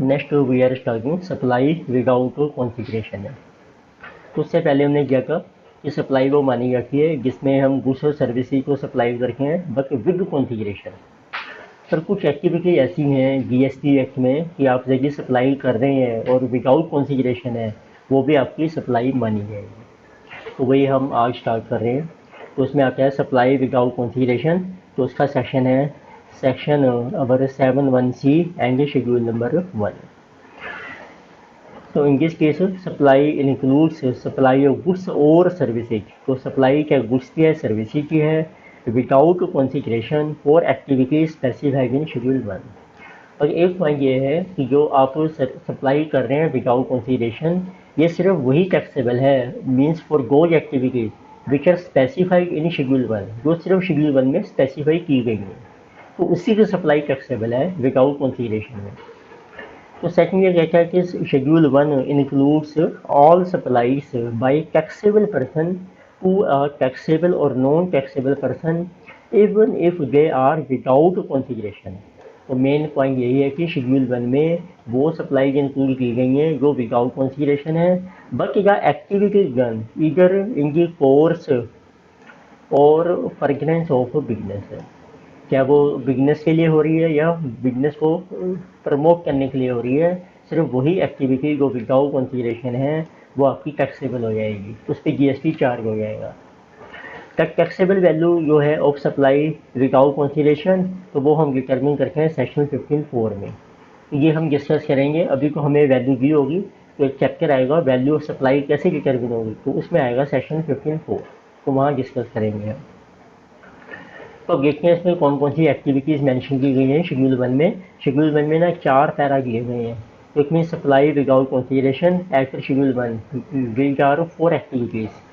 Next we are starting supply without configuration है। तो उससे पहले हमने क्या कहा कि सप्लाई वो मानी जाती है जिसमें हम गुड्स और सर्विसेज को सप्लाई करते हैं बट विद कॉन्फ़िगरेशन। सर कुछ एक्टिविटी ऐसी हैं जीएसटी एक्ट में कि आप यदि सप्लाई कर रहे हैं और विदाउट कॉन्फ़िगरेशन है, वो भी आपकी सप्लाई मानी जाएगी। तो वही हम आज स्टार्ट कर रहे हैं। तो उसमें आता है सप्लाई विदाउट कॉन्फ़िगरेशन। तो उसका सेक्शन है section number 7(1)(c) and schedule number 1। तो in this case supply includes supply of goods और सर्विसेज। तो सप्लाई क्या गुड्स की है, सर्विसेज की है, without configuration for activity specified in schedule 1। और एक पॉइंट ये है कि जो आप सप्लाई कर रहे हैं विदाउट कॉन्फ़िगरेशन, ये सिर्फ वही टैक्सेबल है means for those activities which are specified in schedule 1, जो सिर्फ शेड्यूल 1 में स्पेसिफाई की गई हैं। तो उसी की सप्लाई टैक्सेबल है विदाउट कॉन्फ़िगरेशन में। तो सेकंड ये कहता है कि schedule 1 includes all supplies by taxable person to a taxable और non taxable person even if they are without configuration. तो मेन पॉइंट यही है कि शेड्यूल 1 में वो सप्लाई इंक्लूड की गई हैं जो विदाउट कॉन्फ़िगरेशन है, बट या एक्टिविटी डन इधर इन दी कोर्स और फ्रेगनेंस ऑफ बिजनेस है। क्या वो बिजनेस के लिए हो रही है या बिजनेस को प्रमोट करने के लिए हो रही है, सिर्फ वही एक्टिविटी जो विदाउट कॉन्फ़िगरेशन है वो आपकी टैक्सेबल हो जाएगी, उस पर जीएसटी चार्ज हो जाएगा। टैक्सेबल वैल्यू जो है ऑफ सप्लाई विदाउट कॉन्फ़िगरेशन, तो वो हम डिटरमिन करते हैं सेक्शन 15(4) में। ये हम डिस्कस करेंगे। अभी तो हमें वैल्यू दी होगी, तो एक चैप्टर आएगा वैल्यू ऑफ सप्लाई कैसे डिटरमिन होगी, तो उसमें आएगा सेक्शन 15(4), तो वहाँ डिस्कस करेंगे हम। तो अब देखते हैं इसमें कौन कौन सी एक्टिविटीज़ मेंशन की गई हैं शेड्यूल 1 में। शेड्यूल 1 में ना 4 पैरा दिए गए हैं। तो इसमें supply without configuration as per schedule 1 which are 4 activities.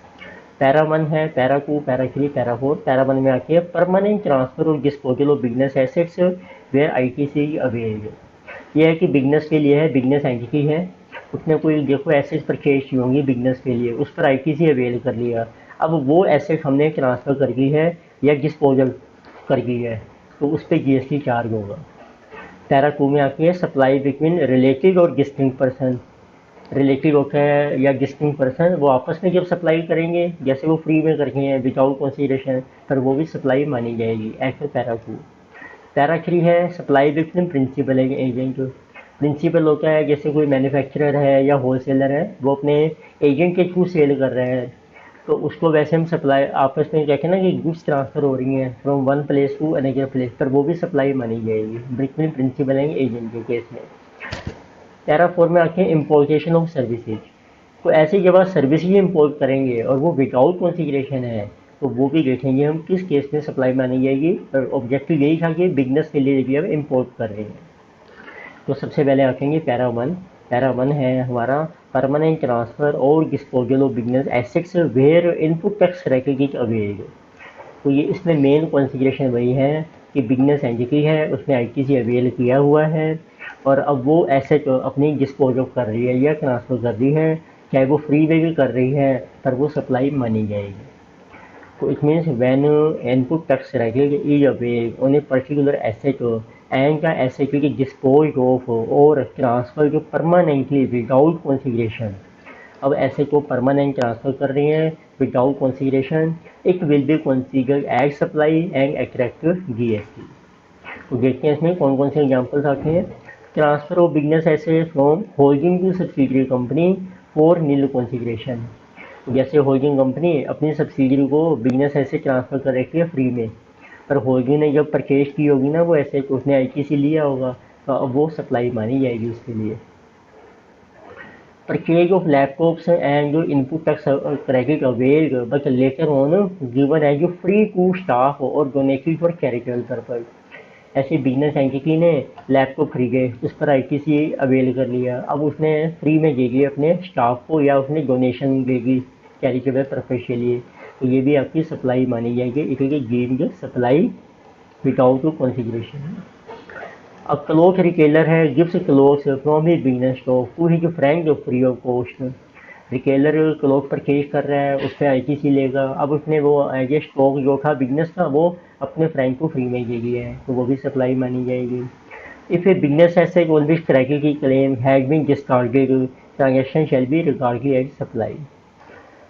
Para 1 है, पैरा 2, पैरा 3, पैरा 4। पैरा 1 में आती है परमानेंट ट्रांसफ़र और disposal of business assets where ITC available. ये है कि बिजनेस के लिए है, बिजनेस एंटिटी है, उसने कोई देखो एसेट्स परचेज की होंगी बिजनेस के लिए, उस पर आईटीसी अवेल कर लिया। अब वो एसेट हमने ट्रांसफ़र कर दी है या डिस्पोजल कर दी है, तो उस पर जीएसटी चार्ज होगा। पैरा 2 में आती है सप्लाई बिटवीन रिलेटेड और डिस्टिंक्ट पर्सन। रिलेटेड होता है या डिस्टिंक्ट पर्सन, वो आपस में जब सप्लाई करेंगे, जैसे वो फ्री में करते हैं विदाउट कंसीडरेशन, पर वो भी सप्लाई मानी जाएगी एज पर पैरा 2। पैरा 3 है supply between principal agent. Principal होता है जैसे कोई मैन्युफैक्चरर है या होलसेलर है, वो अपने एजेंट के थ्रू सेल कर रहे हैं, तो उसको वैसे हम सप्लाई आपस में कहते हैं ना कि गुड्स ट्रांसफ़र हो रही हैं from one place to another place, पर वो भी सप्लाई मानी जाएगी बिटवीन प्रिंसिपल एंड एजेंट के केस में। पैरा 4 में आके इम्पोर्टेशन ऑफ सर्विसेज। तो ऐसी जब आप सर्विसेज इम्पोर्ट करेंगे और वो विदाउट कॉन्फ़िगरेशन है, तो वो भी देखेंगे हम किस केस में सप्लाई मानी जाएगी। और ऑब्जेक्टिव यही था कि बिजनेस के लिए भी हम इम्पोर्ट कर रहे हैं। तो सबसे पहले आएंगे पैरा 1। पैरा 1 है हमारा परमानेंट ट्रांसफ़र और disposal of business assets where input tax credit available. तो ये इसमें मेन कॉन्फ़िगरेशन वही है कि बिजनेस एंटिटी है, उसने आईटीसी अवेल किया हुआ है और अब वो एसेट अपनी डिस्पोज ऑफ कर रही है या ट्रांसफ़र कर रही है, चाहे वो फ्री में भी कर रही है, पर वो सप्लाई मानी जाएगी। तो it means when input tax credit is avail on a particular asset and the asset is dispose of और ट्रांसफर परमानेंटली विदाउट कॉन्फ़िगरेशन। अब एसेट को परमानेंट ट्रांसफ़र कर रही हैं without configuration, it will be considered as supply and attract GST. तो देखते हैं इसमें कौन कौन से एग्जांपल्स आते हैं। Transfer of business asset from holding to subsidiary company for nil configuration. जैसे होल्डिंग कंपनी अपनी सब्सिडियरी को बिजनेस एसेट ट्रांसफ़र कर रखी है फ्री में, पर होल्डिंग ने जब परचेज की होगी ना वो एसेट, उसने आईटीसी लिया होगा, तो अब वो सप्लाई मानी जाएगी उसके लिए। Purchase of laptops and input tax credit avail but later on given as free to staff और डोनेटेड फॉर चैरिटेबल पर्पज। ऐसे बिजनेस एंटिटी ने लैपटॉप खरीदे, उस पर आईटीसी अवेल कर लिया, अब उसने फ्री में दे दिया अपने स्टाफ को या उसने डोनेशन दे दी चैरिटेबल पर्पज के लिए, तो ये भी आपकी सप्लाई मानी जाएगी। It is deemed supply without configuration. अब क्लोथ रिटेलर है gift cloth from he business stock to he friend free of cost. Retailer cloth purchase कर रहा है, उस पर आईटीसी लेगा, अब उसने वो एज ए स्टॉक जो था बिजनेस का वो अपने फ्रेंड को फ्री में दे दिया है, तो वो भी सप्लाई मानी जाएगी। If a business asset on which creditor claim has been discarded, transaction shall be regarded as supply.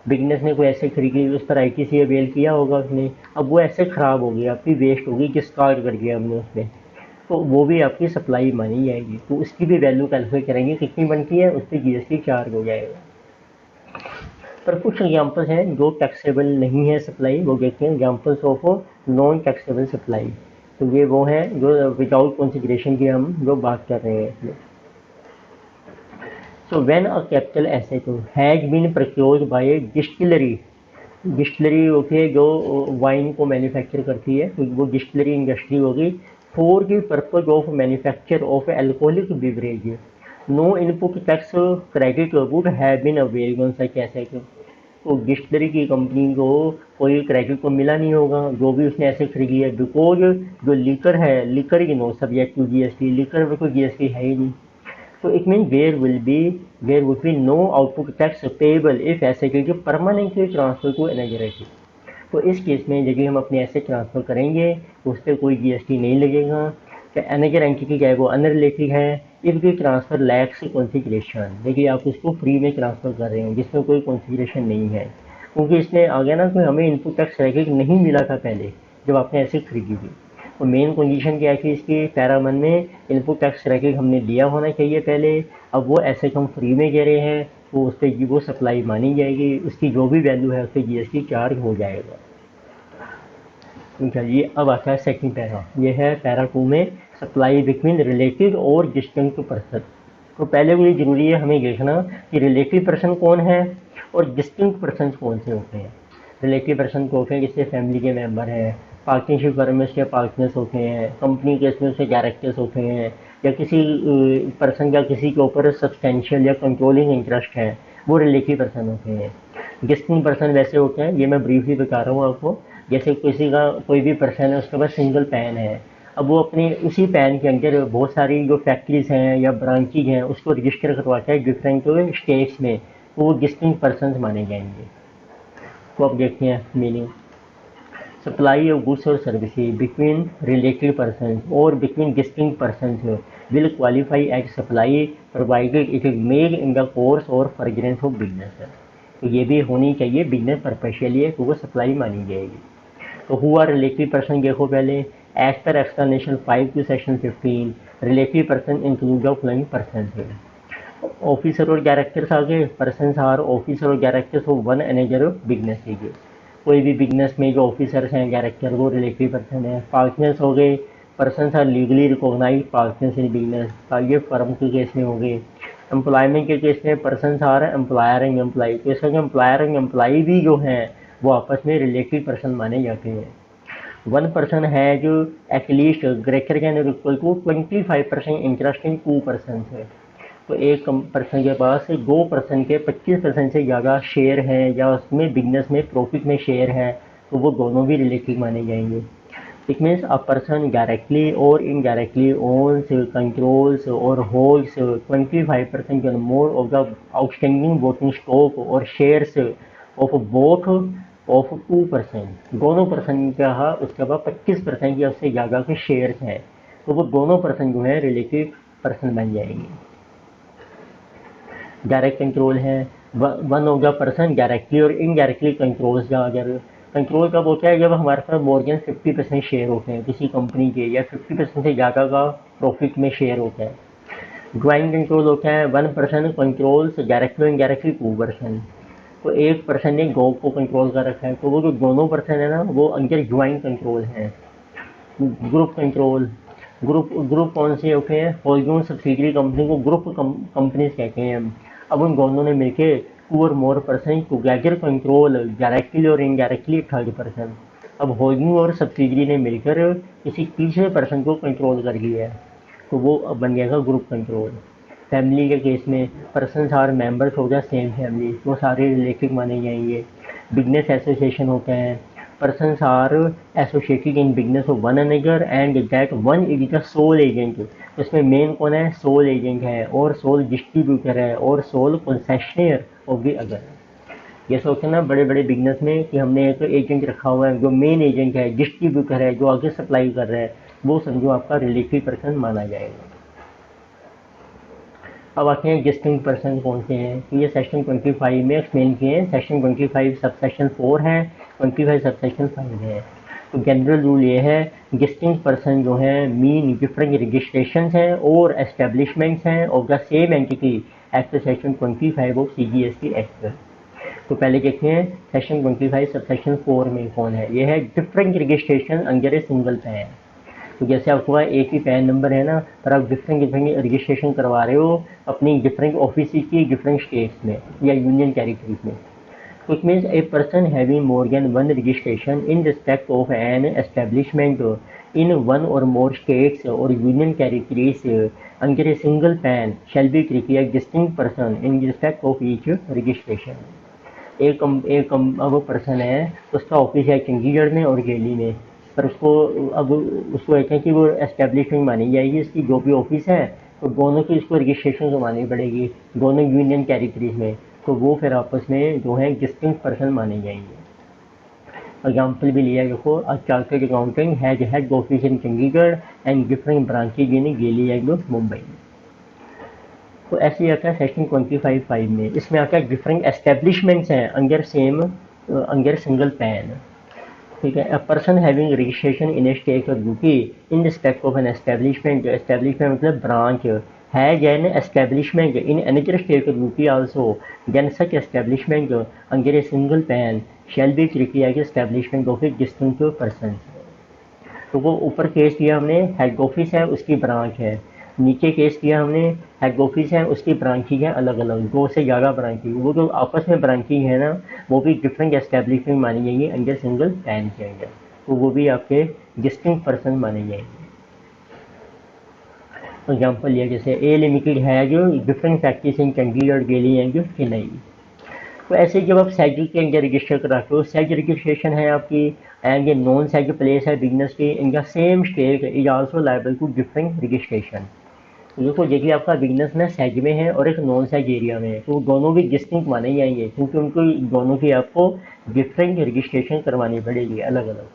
Business ने कोई ऐसे खरीदी, उस पर आईटीसी अवेल किया होगा उसने, अब वो ऐसे ख़राब हो गया, आपकी वेस्ट होगी, डिस्कार्ड कर दिया हमने उसमें, तो वो भी आपकी सप्लाई मानी जाएगी। तो उसकी भी वैल्यू कैलकुलेट करेंगे, कितनी बनती है, उस पर जीएसटी चार्ज हो जाएगा। पर कुछ एग्जाम्पल्स हैं जो टैक्सेबल नहीं है सप्लाई, वो देखते हैं examples of non taxable supply. तो ये वो है जो विदाउट कंसिडरेशन की हम जो बात कर रहे हैं इसमें। So when a capital asset has been procured by a distillery, distillery होती है जो वाइन को मैन्युफैक्चर करती है, तो वो डिस्टिलरी इंडस्ट्री होगी। For the purpose of manufacture of alcoholic beverage, no input tax credit would have been available such asset. तो डिस्टिलरी की कंपनी को कोई क्रेडिट तो मिला नहीं होगा जो भी उसने ऐसे खरीदी है, बिकॉज जो लीकर है, liquor is no subject to GST, liquor में कोई जीएसटी है ही नहीं। So it means there would be no output tax payable if asset is permanently transferred to another asset. तो इस केस में यदि हम अपने एसेट ट्रांसफ़र करेंगे तो उस पर कोई जीएसटी नहीं लगेगा। अनदर एंटिटी चाहे वो अनरिलेटेड है, if the transfer lakhs configuration, देखिए आप उसको फ्री में ट्रांसफ़र कर रहे हैं जिसमें कोई कॉन्फिगरेशन नहीं है, क्योंकि इसमें आ गया ना कि हमें इनपुट टैक्स क्रेडिट नहीं मिला था पहले जब आपने एसेट खरीदी थी। तो मेन कंडीशन क्या है कि इसकी पैरा 1 में इनपुट टैक्स क्रेडिट हमने लिया होना चाहिए पहले। अब वो ऐसे हम फ्री में दे रहे हैं तो उस पर वो सप्लाई मानी जाएगी, उसकी जो भी वैल्यू है उस पर जीएसटी चार्ज हो जाएगा। चलिए अब आता है सेकंड पैरा, ये है पैरा 2 में सप्लाई बिटवीन रिलेटेड और डिस्टिंक्ट पर्सन। तो पहले भी जरूरी है हमें देखना कि रिलेटिव पर्सन कौन है और डिस्टिंक्ट पर्सन कौन से होते हैं। रिलेटिव पर्सन को होते हैं जिससे फैमिली के मेम्बर हैं, पार्टनरशिप फर्म में उसके पार्टनर्स होते हैं, कंपनी के इसमें उसके डायरेक्टर्स होते हैं, या किसी पर्सन का किसी के ऊपर सब्सटेंशियल या कंट्रोलिंग इंटरेस्ट है, वो रिलेटिव पर्सन होते हैं। डिस्टिंक्ट पर्सन वैसे होते हैं, ये मैं ब्रीफली बता रहा हूँ आपको। जैसे किसी का कोई भी पर्सन है, उसके पास सिंगल पैन है, अब वो अपनी उसी पैन के अंदर बहुत सारी जो फैक्ट्रीज हैं या ब्रांचेज हैं उसको रजिस्टर करवाता है डिफरेंट स्टेट्स में, तो वो डिस्टिंक्ट पर्सन माने जाएंगे। तो अब देखते हैं मीनिंग। सप्लाई ऑफ गुड्स और सर्विसेज बिटवीन रिलेटेड पर्सन और between distinct person will qualify as supply provided it is made in the course or furtherance of business। तो ये भी होनी चाहिए बिजनेस पर्पस के लिए, तो वो सप्लाई मानी जाएगी। तो हुआ रिलेटिव पर्सन देखो पहले, as per explanation 5 to section 15 relative person include the following person है। ऑफिसर और डायरेक्टर्स आगे, पर्सन आर ऑफिसर और directors of one another's business है। कोई भी बिजनेस में जो ऑफिसर्स हैं डायरेक्टर वो रिलेटिव पर्सन है। पार्टनर्स हो गए, person are legally recognize partners in business, ये फर्म के केस में हो गए। एम्प्लॉयमेंट के केस में person are employer and employee, तो इसका एम्प्लॉयर एंड एम्प्लॉई भी जो हैं वो आपस में रिलेटिव पर्सन माने जाते हैं। वन पर्सन है जो at least greater can equal to 25% interest in 2 person है। तो एक पर्सन के पास 2 पर्सन के 25% से ज़्यादा शेयर हैं या उसमें बिजनेस में प्रॉफिट में शेयर है, तो वो दोनों भी रिलेटिव माने जाएंगे। It means a person directly और इनडायरेक्टली ओन्स, कंट्रोल्स और होल्ड्स 25% और more of the outstanding voting stock और शेयर्स ऑफ बोथ ऑफ 2%। दोनों पर्सन का उसके बाद 25% या उससे ज़्यादा के शेयर्स हैं, तो वो दोनों पर्सन जो है रिलेटिव पर्सन बन जाएंगे। डायरेक्ट कंट्रोल है, one of the person directly और indirectly controls the other. Control कब होता है, जब हमारे पास मोर देन 50% शेयर होते हैं किसी कंपनी के, या 50% से ज़्यादा का प्रॉफिट में शेयर होता है। ज्वाइंट कंट्रोल होता है, one person controls directly indirectly 2%। तो एक पर्सन ने गो को कंट्रोल कर रखा है, तो वो जो दोनों पर्सन है ना वो अंदर ज्वाइंट कंट्रोल है। ग्रुप कंट्रोल, ग्रुप कौन से होते हैं, होल्डिंग सब्सिडरी कंपनी को ग्रुप कंपनीज कहते हैं हम। अब उन दोनों ने मिलके 2 और more person together control directly और इनडायरेक्टली 3rd पर्सन। अब होल्डिंग और सब्सिडरी ने मिलकर किसी तीसरे पर्सन को कंट्रोल कर लिया है, तो वो अब बन जाएगा ग्रुप कंट्रोल। फैमिली के केस में पर्सन आर मेंबर्स हो जाए सेम फैमिली, वो सारे रिलेटिव माने जाएंगे। बिजनेस एसोसिएशन होते हैं, persons are associated in business of one another and that one is the sole agent। उसमें मेन कौन है, सोल एजेंट है और सोल डिस्ट्रीब्यूटर है और soul concessionaire of the other. ये सोचते हैं ना बड़े बड़े बिजनेस में कि हमने एक एजेंट रखा हुआ है जो मेन एजेंट है, डिस्ट्रीब्यूटर है जो आगे सप्लाई कर रहा है, वो समझो आपका रिलेटिव पर्सन माना जाएगा। अब आते हैं गेस्टिंग पर्सन कौन से हैं, तो ये सेक्शन 25 में एक्सप्लेन किए हैं। सेक्शन 25 सब सेक्शन 4 है, 25 सब सेक्शन 5 है। तो जनरल रूल ये है, गेस्टिंग पर्सन जो है मीन डिफरेंट रजिस्ट्रेशन हैं और एस्टेब्लिशमेंट्स हैं of the same entity as per section 25 of CGST act. तो पहले देखते हैं सेक्शन 25 सब सेक्शन 4 में कौन है। ये है different registration under a single pan. तो जैसे आपको एक ही पैन नंबर है ना, पर आप डिफरेंट डिफरेंट रजिस्ट्रेशन करवा रहे हो अपनी डिफरेंट ऑफिस की डिफरेंट स्टेट्स में या यूनियन टेरिटरीज में। तो it means a person having more than one registration in respect of an establishment in one or more states or union territories under a single PAN shall be treated as distinct person in respect of each registration. एक वो person है, उसका office है चंडीगढ़ में और दिल्ली में, पर उसको अब उसको कहते हैं कि वो एस्टेब्लिशमेंट मानी जाएगी इसकी जो भी ऑफिस है, तो दोनों की इसको रजिस्ट्रेशन करवानी पड़ेगी दोनों यूनियन टेरिटरीज में, तो वो फिर आपस में जो है डिस्टिंक्ट पर्सन माने जाएंगे। एग्जाम्पल भी लिया देखो, a chartered accountant has head office in Chandigarh and different branches in Delhi and Mumbai. तो ऐसे आता है सेक्शन 25(5) में। इसमें आता है डिफरेंट एस्टेब्लिशमेंट्स हैं अंडर सिंगल पैन। ठीक है, a person having registration in a state और UT in respect of an establishment, establishment मतलब branch, has an establishment in another state और UT also, then such establishment under a single PAN shall be treated as establishment of a distinct person. तो वो ऊपर case किया हमने head office है उसकी branch है, नीचे केस किया हमने हेड ऑफिस है उसकी ब्रांचेज हैं अलग अलग, 2 से ज़्यादा ब्रांचेज, वो जो आपस में ब्रांचेज है ना वो भी डिफरेंट एस्टेब्लिशमेंट मानी जाएंगी अंडर सिंगल पैन के अंदर, तो वो भी आपके डिस्टिंक्ट पर्सन माने जाएंगे। एग्जाम्पल लिया जैसे ए लिमिटेड है जो different factories in Chandigarh, Delhi and Chennai. तो ऐसे जब आप सेज के अंदर रजिस्टर कराते हो, सेज रजिस्ट्रेशन है आपकी एंड ये नॉन सेज प्लेस है बिजनेस की, इनका same state is also liable to different registration. देखो देखिए आपका बिजनेस ना सेज में है और एक नॉन सेज एरिया में है, तो दोनों भी डिस्टिंक्ट माने जाएंगे क्योंकि उनको दोनों की आपको डिफरेंट रजिस्ट्रेशन करवानी पड़ेगी अलग अलग,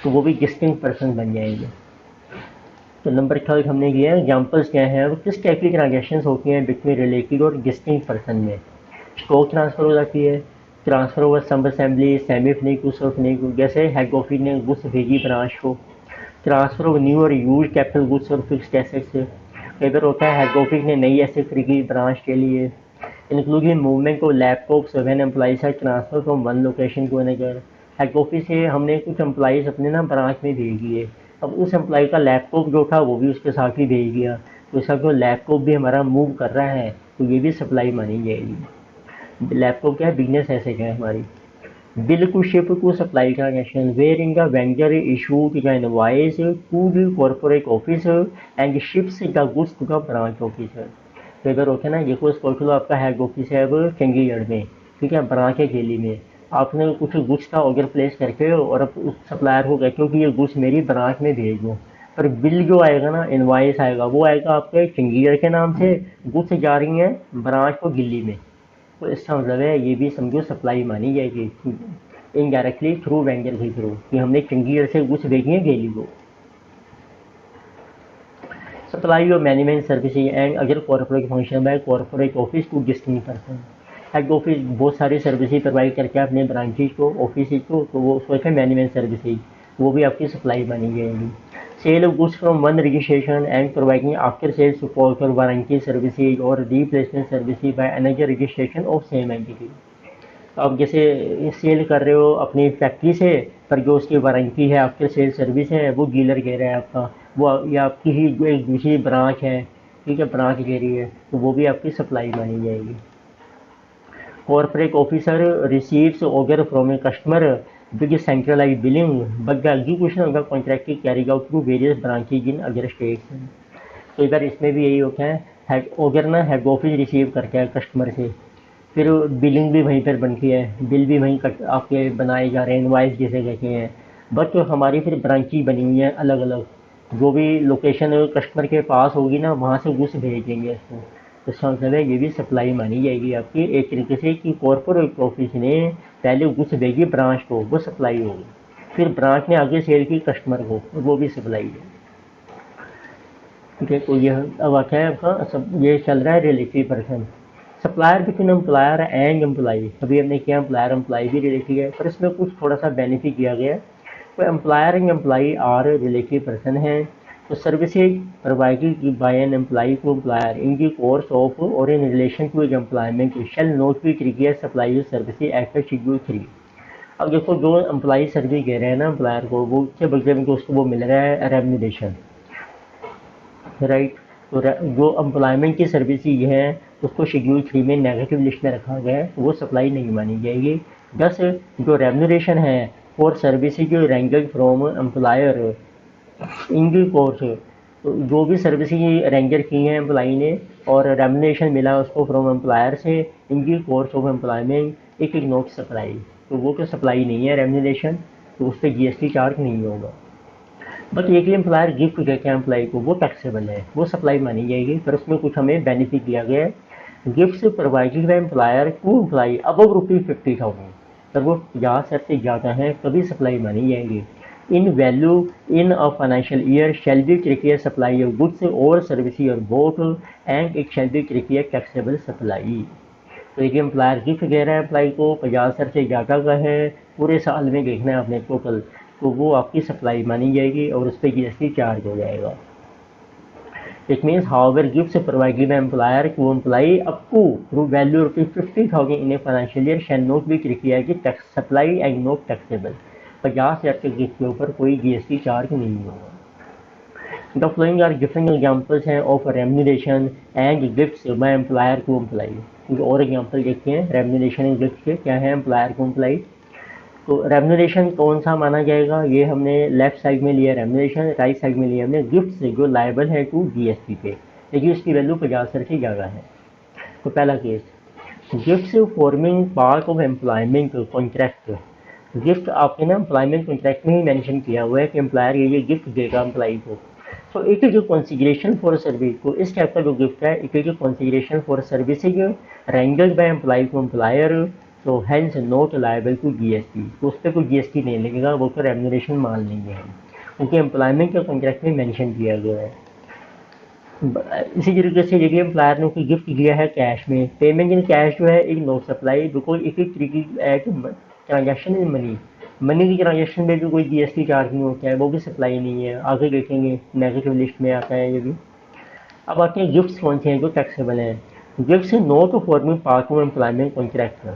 तो वो भी डिस्टिंक्ट पर्सन बन जाएंगे। तो नंबर 3 हमने किया एग्जाम्पल्स क्या है, वो किस टाइप की ट्रांजेक्शन होती हैं बिटवीन रिलेटिव और डिस्टिंक्ट पर्सन में। स्टॉक ट्रांसफ़र हो जाती है, transfer over some assembly, semi finish और फिनिश, जैसे हेड ऑफिस ने गुड्स भेजी ब्रांच को, ट्रांसफ़र ऑफ न्यू और यूज कैपिटल गुड्स और फिक्स्ड एसेट्स, कई बार होता है हेड ऑफिस ने नई एसेट खरीदी ब्रांच के लिए, including movement of laptops when employees are transfer from one location to another. Head office से हमने कुछ एम्प्लॉइज अपने ना ब्रांच में भेज दिए, अब उस एम्प्लॉय का लैपटॉप जो था वो भी उसके साथ ही भेज दिया, तो इसका जो लैपटॉप भी हमारा मूव कर रहा है तो ये भी सप्लाई मानी जाएगी। लैपटॉप क्या है, बिजनेस एसेट है हमारी। Bill to ship to supply transaction where in the vendor issued the invoice to the corporate office and ships the goods to the branch office. तो इधर होता है ना, ये सपोज लो आपका हेड ऑफिस है अब चंडीगढ़ में, ठीक है, ब्रांच है दिल्ली में, आपने कुछ गुड्स का ऑर्डर प्लेस करके और अब उस सप्लायर को कहते हो कि ये गुड्स मेरी ब्रांच में भेज दो, पर बिल जो आएगा ना, इनवॉइस आएगा, वो आएगा आपके चंडीगढ़ के नाम से, गुड्स जा रही हैं ब्रांच को दिल्ली में, तो इसका मतलब है ये भी समझो सप्लाई मानी जाएगी इनडायरेक्टली थ्रू वेंडर के थ्रू, कि हमने चंडीगढ़ से गुड्स भेजी हैं दिल्ली को। Supply of management services and अगर corporate function by corporate office to distinct person. Head office बहुत सारी सर्विसेज प्रोवाइड करके अपने ब्रांचेज को, ऑफिस को, तो वो उसको कहते हैं मैनेजमेंट सर्विसेज, वो भी आपकी सप्लाई मानी जाएगी। Sale of goods from one registration and providing after sale support और वारंटी सर्विसेज और replacement services by another registration of same entity. तो आप जैसे सेल कर रहे हो अपनी फैक्ट्री से, पर जो उसकी वारंटी है आफ्टर सेल सर्विस है वो डीलर कह रहा है आपका, वो या आपकी ही एक दूसरी ब्रांच है, ठीक है, ब्रांच कह रही है, तो वो भी आपकी सप्लाई मानी जाएगी। Corporate officer receives order from a customer with centralised billing but the execution of the contract is carried out through various branches in other states. तो इधर इसमें भी यही होता है, हेड ऑर्डर ना हेड ऑफिस रिसीव करके है कस्टमर से, फिर बिलिंग भी वहीं पर बनती है, बिल भी वहीं आपके बनाए जा रहे हैं, इनवॉइस जिसे कहते हैं, बट हमारी फिर ब्रांचेज बनी हुई हैं अलग अलग, जो भी लोकेशन कस्टमर के पास होगी ना वहाँ से गुड्स भेज देंगे इसको, तो इसका मतलब है ये भी सप्लाई मानी जाएगी आपकी एक तरीके से, कि कॉर्पोरेट ऑफिस ने पहले गुड्स भेजी ब्रांच को, वो सप्लाई होगी। फिर ब्रांच ने आगे सेल की कस्टमर को, वो भी सप्लाई है। ठीक है, तो यह अब आता है आपका सब ये चल रहा है relative person. Supplier between employer and employee, अभी हमने किया एम्प्लॉयर एम्प्लॉई भी रिलेटिव है, पर इसमें कुछ थोड़ा सा बेनिफिट दिया गया है। तो employer and employee are relative person है। तो services provided by an employee to employer in the course of और in relation to employment shall not be trigger supply services as per schedule 3। अब देखो जो एम्प्लॉई सर्विस दे रहे हैं ना employer को, वो उसके बदले में उसको वो मिल रहा है रेम्यूनरेशन, राइट। तो जो एम्प्लॉयमेंट की सर्विस ये है उसको शेड्यूल 3 में नेगेटिव लिस्ट में रखा गया है, तो वो सप्लाई नहीं मानी जाएगी। दस जो रेम्यूनरेशन है for services rendered from employer in the course, तो जो भी सर्विसेज रेंजर की हैं एम्प्लॉई ने और रेम्यूनरेशन मिला उसको फ्रॉम एम्प्लॉयर से इन दी कोर्स ऑफ एम्प्लॉयमेंट एक नॉट सप्लाई, तो वो तो सप्लाई नहीं है रेम्यूनरेशन, तो उस पर जीएसटी चार्ज नहीं होगा। बट एक एम्प्लॉयर गिफ्ट देते हैं एम्प्लॉई को, वो टैक्सेबल है, वो सप्लाई मानी जाएगी, पर उसमें कुछ हमें बेनिफिट दिया गया है। Gift provided by employer to employee above ₹50,000, अगर वो 50,000 से ज़्यादा है तभी सप्लाई मानी जाएगी। In value in a financial year shall be trigger supply of goods और सर्विसेज और both and it shall be trigger taxable supply. तो एक एम्प्लॉयर गिफ्ट दे रहा है एम्प्लॉई को, 50,000 से ज़्यादा का है, पूरे साल में देखना है आपने टोटल, तो वो आपकी सप्लाई मानी जाएगी और उस पर जीएसटी चार्ज हो जाएगा। It means however gifts provided by employer to employee up to through value ₹50,000 in a financial year shall not be required की tax supply and not taxable. 50,000 के गिफ्ट के ऊपर कोई जीएसटी चार्ज नहीं होगा। The following are different examples हैं of remuneration and gifts by employer to employee. और example देखते हैं रेम्यूनरेशन एंड गिफ्ट के क्या है एम्प्लॉयर टू एम्प्लॉई। तो रेम्यूनरेशन कौन सा माना जाएगा, ये हमने लेफ्ट साइड में लिया रेम्यूनरेशन, राइट साइड में लिया हमने गिफ्ट जो लायबल है टू जीएसटी पे, लेकिन इसकी वैल्यू 50,000 से ज़्यादा है। तो पहला case, gifts forming part of employment contract. Gift आपके ना एम्प्लॉयमेंट कॉन्ट्रैक्ट में ही मेंशन किया हुआ है कि एम्प्लॉयर ये गिफ्ट देगा एम्प्लॉई को। तो it is consideration for service, तो इस टाइप का जो गिफ्ट है it is consideration for services rendered by employee to employer, तो hence not liable to GST, तो उस पर कोई जीएसटी नहीं लगेगा, वो तो रेम्यूनरेशन मान लेंगे हम, क्योंकि एम्प्लॉयमेंट के कॉन्ट्रैक्ट में मेंशन किया गया है। इसी तरीके से यदि एम्प्लॉयर ने कोई गिफ्ट दिया है कैश में, पेमेंट इन कैश जो है एक नॉट सप्लाई, बिकॉज एक तरीके ट्रांजेक्शन इन मनी, मनी की ट्रांजेक्शन में भी कोई जीएसटी चार्ज नहीं होता है, वो भी सप्लाई नहीं है, आगे देखेंगे नेगेटिव लिस्ट में आता है ये भी। अब आते हैं गिफ्ट्स कौन से हैं जो टैक्सेबल हैं। Gifts not forming part of employment contract,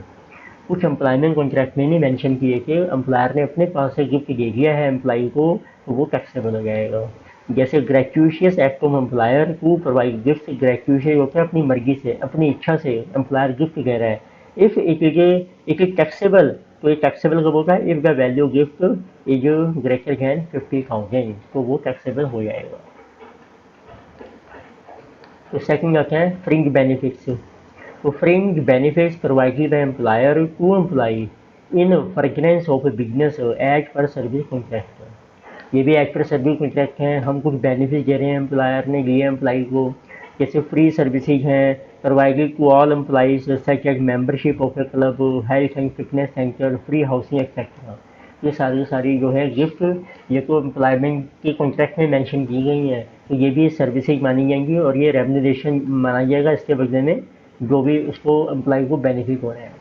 कुछ एम्प्लॉयमेंट कॉन्ट्रैक्ट में नहीं मेंशन किए कि एम्प्लॉयर ने अपने पास से गिफ्ट दे दिया है एम्प्लॉई को, तो वो टैक्सेबल हो जाएगा। जैसे gratuitous act of employer to provide gift, gratuitous होता है अपनी मर्जी से अपनी इच्छा से एम्प्लॉयर गिफ्ट दे रहा है, इफ़ इट इज टैक्सेबल, तो ये टैक्सेबल कब होगा, if the value gift is greater than 50,000, तो वो टैक्सेबल हो जाएगा। तो सेकंड आता है फ्रिंज बेनिफिट्स। तो fringe benefits provided by employer to employee in furtherance of business as per service contract, ये भी एज पर सर्विस कॉन्ट्रैक्ट हैं, हम कुछ बेनिफिट दे रहे हैं एम्प्लॉयर ने दिए एम्प्लॉई को, जैसे फ्री सर्विसेज हैं provided to all employees such as membership of a club, health and fitness centre, free housing etcetera. ये सारी जो है गिफ्ट ये तो एम्प्लॉयमेंट के कॉन्ट्रैक्ट में मेंशन की गई हैं, तो ये भी सर्विसेज मानी जाएंगी और ये रेम्यूनरेशन माना जाएगा इसके बदले में जो भी उसको एम्प्लॉय को बेनिफिट हो रहा है।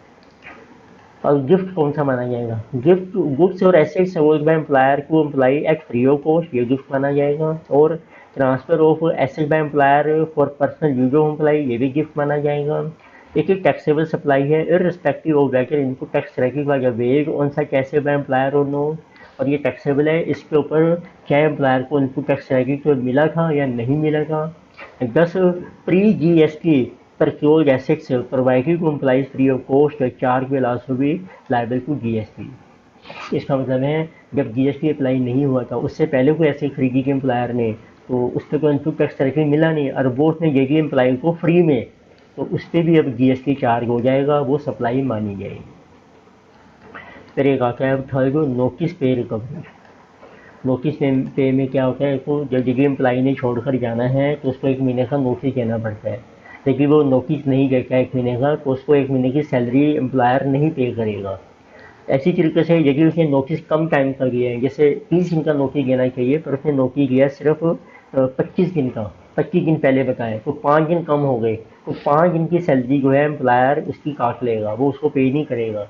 और गिफ्ट कौन सा माना जाएगा, गिफ्ट गुड्स और assets sold by employer to employee at free of cost, ये गिफ्ट माना जाएगा। और transfer of asset by employer for personal use of employee, ये भी गिफ्ट माना जाएगा। एक टैक्सेबल सप्लाई है इररिस्पेक्टिव ऑफ वेदर इनको टैक्स रखेगा या wage on such asset by employer or no, और ये टैक्सेबल है, इसके ऊपर क्या एम्प्लॉयर को इनपुट टैक्स रैकेट मिला था या नहीं मिला था। 10 pre GST procured assets provided to employees free of cost charge will also be liable to GST। इसका मतलब है जब जीएसटी अप्लाई नहीं हुआ था उससे पहले कोई ऐसे खरीदी के एम्प्लॉयर ने, तो उस पर कोई इनपुट टैक्स तरीके मिला नहीं और बोर्ड ने ये एम्प्लॉय को फ्री में, तो उस पर भी अब जीएसटी चार्ज हो जाएगा, वो सप्लाई मानी जाएगी। फिर एक आता है third notice pay recovery. Notice पे में क्या होता है, तो जब जगह एम्प्लॉय ने छोड़कर जाना है तो उसको 1 महीने का नोटिस देना पड़ता है, लेकिन वो नोटिस नहीं देता 1 महीने का, तो उसको 1 महीने की सैलरी एम्प्लॉयर नहीं पे करेगा। ऐसी तरीके से यदि उसने नोटिस कम टाइम का दिया है, जैसे 30 दिन का नोटिस देना चाहिए पर उसने नोटिस दिया सिर्फ 25 दिन का, 25 दिन पहले बताएं तो 5 दिन कम हो गए, तो 5 दिन की सैलरी जो है एम्प्लायर उसकी काट लेगा, वो उसको पे नहीं करेगा।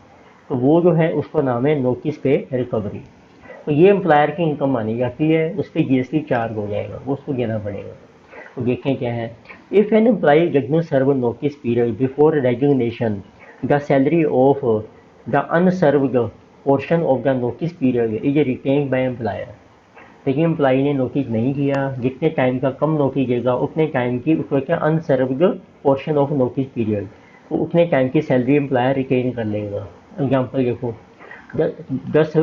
तो वो जो है उसका नाम है नोटिस पे रिकवरी। तो ये एम्प्लायर की इनकम मानी जाती है, उस पर जीएसटी चार्ज हो जाएगा, वो उसको देना पड़ेगा। तो देखें क्या है, if an employee does not serve notice period before resignation, the salary of the unserved portion of the notice period is retained by employer. देखिए एम्प्लॉई ने नोटिस नहीं किया, जितने टाइम का कम नोटिस देगा उतने टाइम की उसको क्या unserved portion of notice period, तो उतने टाइम की सैलरी एम्प्लॉयर रिटेन कर लेगा। एग्जाम्पल देखो, 10,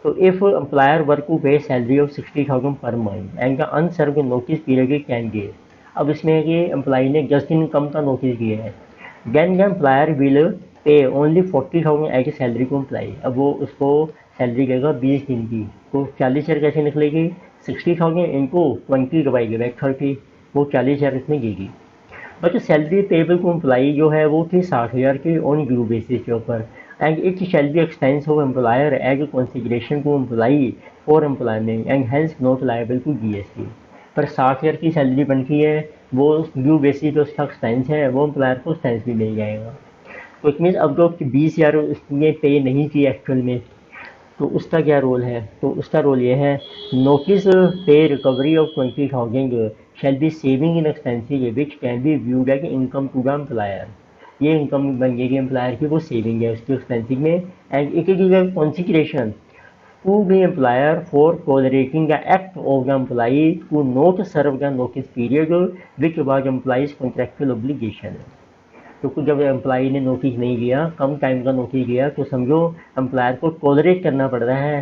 तो इफ एम्प्लॉयर वर्क टू पे salary of 60,000 per month and the unserved notice period is 10 days. अब इसमें है कि एम्प्लॉई ने 10 दिन कम का नोटिस दिया है, then the employer will pay only 40,000 as salary to employee. अब वो उसको सैलरी देगा 20 दिन की, तो 40,000 कैसे निकलेगी, 60,000 इंटू 20 डिवाइडेड बाई 30, वो 40,000 इसमें देगी। But salary payable to employee जो है वो थी 60,000 की ऑन ड्यू बेसिस के ऊपर, and it shall be expense of employer as a consideration to employee for employment and hence not liable to GST. पर 60,000 की सैलरी बनती है, वो ड्यू बेसिस पे उसका एक्सपेंस है, वो एम्प्लॉयर को एक्सपेंस भी मिल जाएगा। तो इट मीन्स अब जो 20,000 उसने पे नहीं की एक्चुअल में, तो उसका क्या रोल है, तो उसका रोल ये है, notice pay recovery of 20,000 shall be saving in expensive which can be viewed as income to the employer. ये इनकम बन जाएगी एम्प्लॉयर की, वो सेविंग है उसकी एक्सपेंसिव में, and it is a consideration to the employer for tolerating the act of the employee to not serve the notice period which was employee's contractual obligation. क्योंकि जब एम्प्लॉई ने नोटिस नहीं दिया, कम टाइम का notice दिया, तो समझो एम्प्लॉयर को टॉलरेट करना पड़ रहा है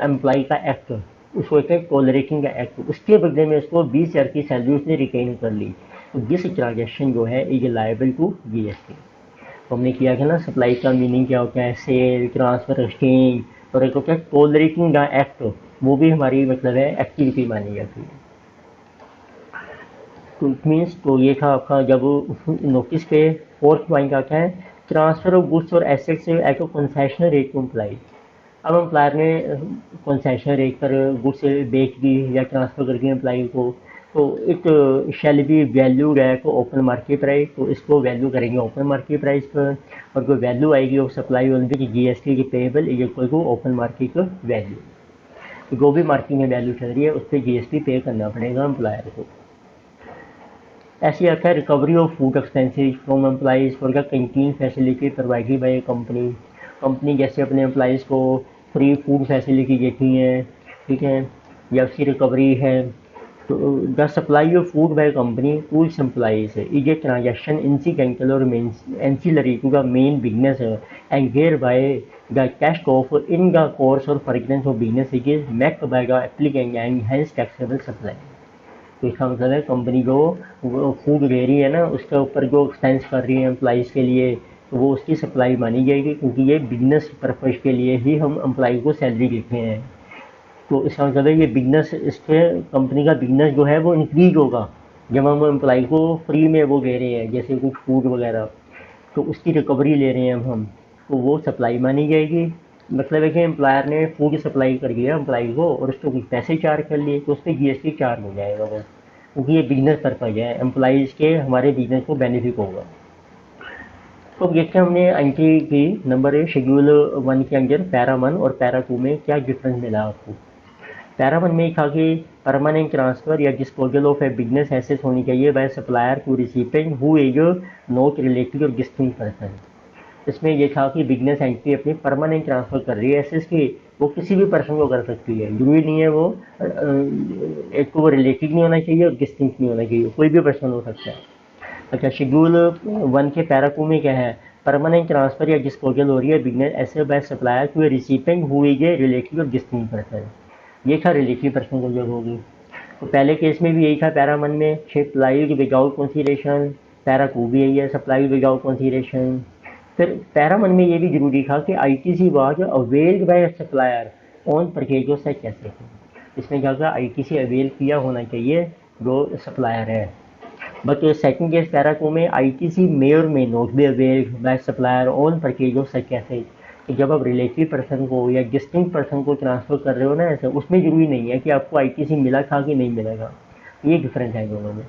एम्प्लॉई का एक्ट, उसको कहते हैं टॉलरेटिंग का एक्ट, उसके बदले में उसको 20,000 की सैलरी उसने रिटेन कर ली। तो दिस ट्रांजेक्शन जो है इज लायबल टू जीएसटी। तो हमने किया कि ना सप्लाई का मीनिंग क्या होता है, सेल, ट्रांसफर, एक्सचेंज, और एक होता है टॉलरेटिंग द एक्ट, वो भी हमारी मतलब है एक्टिविटी मानी जाती है। तो इट मीन्स, तो ये था आपका जब नोटिस पे। फोर्थ पॉइंट आता है ट्रांसफर ऑफ गुड्स और assets at a concessional rate to employ. अब एम्प्लॉयर ने कंसेशनल रेट पर गुड्स बेच दी या ट्रांसफ़र कर दी एम्प्लॉय को, तो it shall be valued at open market price, तो इसको वैल्यू करेंगे ओपन मार्केट प्राइस पर, और जो वैल्यू आएगी वो सप्लाई ऑन विच जीएसटी की payable is equal to open market value. तो जो भी मार्केट में वैल्यू चल रही है उस पर जीएसटी पे करना पड़ेगा एम्प्लॉयर को। ऐसे आता है recovery of food expenses from employees for the canteen facility provided by company. Company जैसे अपने एम्प्लॉइज़ को फ्री फूड फैसिलिटी देती हैं, ठीक है, या उसकी रिकवरी है। तो the supply of food by company to its employees is a transaction incidental और ancillary to the main business and whereby the cash of in the course और furtherance of business is met by the applicant and hence taxable supply. तो इसका मतलब है company जो food दे रही है ना, उसके ऊपर जो एक्सपेंस कर रही है एम्प्लॉइज़ के लिए, तो वो उसकी सप्लाई मानी जाएगी, क्योंकि ये बिजनेस पर्पज़ के लिए ही हम एम्प्लॉई को सैलरी देते हैं। तो इसका मतलब है ये बिजनेस, इसके कंपनी का बिजनेस जो है वो इंक्रीज होगा जब हम एम्प्लॉई को फ्री में वो दे रहे हैं, जैसे कुछ फूड वगैरह, तो उसकी रिकवरी ले रहे हैं हम, तो वो सप्लाई मानी जाएगी। मतलब है कि एम्प्लॉयर ने फूड सप्लाई कर दिया एम्प्लॉई को और उसको कुछ पैसे चार्ज कर लिए, तो उस पर जीएसटी चार्ज हो जाएगा वो, क्योंकि ये बिजनेस पर्पज है, एम्प्लॉइज़ के हमारे बिजनेस को बेनिफिट होगा। तो अब देखते हैं हमने एंट्री की नंबर शेड्यूल 1 के अंदर पैरा 1 और पैरा 2 में क्या डिफरेंस मिला आपको। पैरा 1 में था कि परमानेंट ट्रांसफ़र या disposal of a business asset होनी चाहिए by supplier to recipient who is not related और डिस्टिंक्ट पर्सन। इसमें यह था कि बिजनेस एंटिटी अपनी परमानेंट ट्रांसफ़र कर रही है एसेट्स की, वो किसी भी पर्सन को कर सकती है, जरूरी नहीं है वो एक तो वो रिलेटेड नहीं होना चाहिए और डिस्टिंक्ट नहीं होना चाहिए, कोई भी पर्सन हो सकता है। अच्छा, शेड्यूल 1 के पैरा 2 में क्या है, परमानेंट ट्रांसफ़र या डिस्पोजल हो रही है business asset by supplier to a recipient who is a related और डिस्टिंक्ट पर्सन। ये था रिलेटिव पर्सन को जब होगी। तो पहले केस में भी यही था पैरा 1 में, सप्लाई विदाउट कंसीडरेशन, पैरा 2 भी यही है, सप्लाई विदाउट कंसीडरेशन। फिर पैरा 1 में ये भी जरूरी था कि ITC was availed by supplier on purchase of such asset. इसमें क्या था, आईटीसी अवेल किया होना चाहिए जो सप्लायर है। बट सेकंड केस पैरा 2 में आईटीसी मे और may not be availed by supplier on purchase of such asset, तो जब आप रिलेटिव पर्सन को या डिस्टिंक्ट पर्सन को ट्रांसफ़र कर रहे हो ना ऐसे, उसमें ज़रूरी नहीं है कि आपको आईटीसी मिला था कि नहीं मिलेगा, ये डिफरेंस है दोनों में।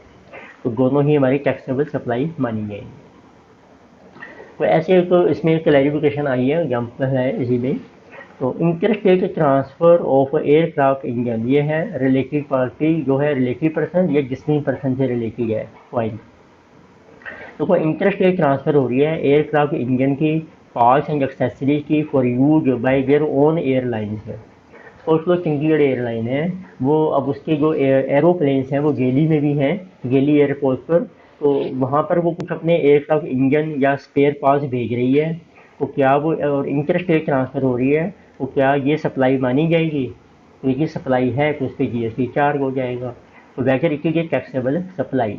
तो दोनों ही हमारी टैक्सेबल सप्लाई मानी जाएगी। तो ऐसे तो इसमें क्लैरिफिकेशन आई है, एग्जाम्पल है इसी में। तो interstate transfer of aircraft engine, ये है रिलेटिव पार्टी जो है रिलेटिव पर्सन या डिस्टिंक्ट पर्सन से रिलेटेड है पॉइंट। तो कोई इंटरस्टेट ट्रांसफ़र हो रही है एयरक्राफ्ट इंजन की पार्ट्स एंड एक्सेसरीज की for use by their own airlines है। सोच लो चंडीगढ़ एयरलाइन है, वो अब उसके जो एरोप्लेन्स हैं वो गेली में भी हैं, गेली एयरपोर्ट पर। तो वहाँ पर वो कुछ अपने एयरक्राफ्ट इंजन या स्पेयर पार्ट्स भेज रही है। तो क्या वो और इंटरस्टेट ट्रांसफ़र हो रही है, तो क्या ये सप्लाई मानी जाएगी? तो ये सप्लाई है तो उस पर जीएसटी चार्ज हो जाएगा। तो वैसे it is a taxable supply.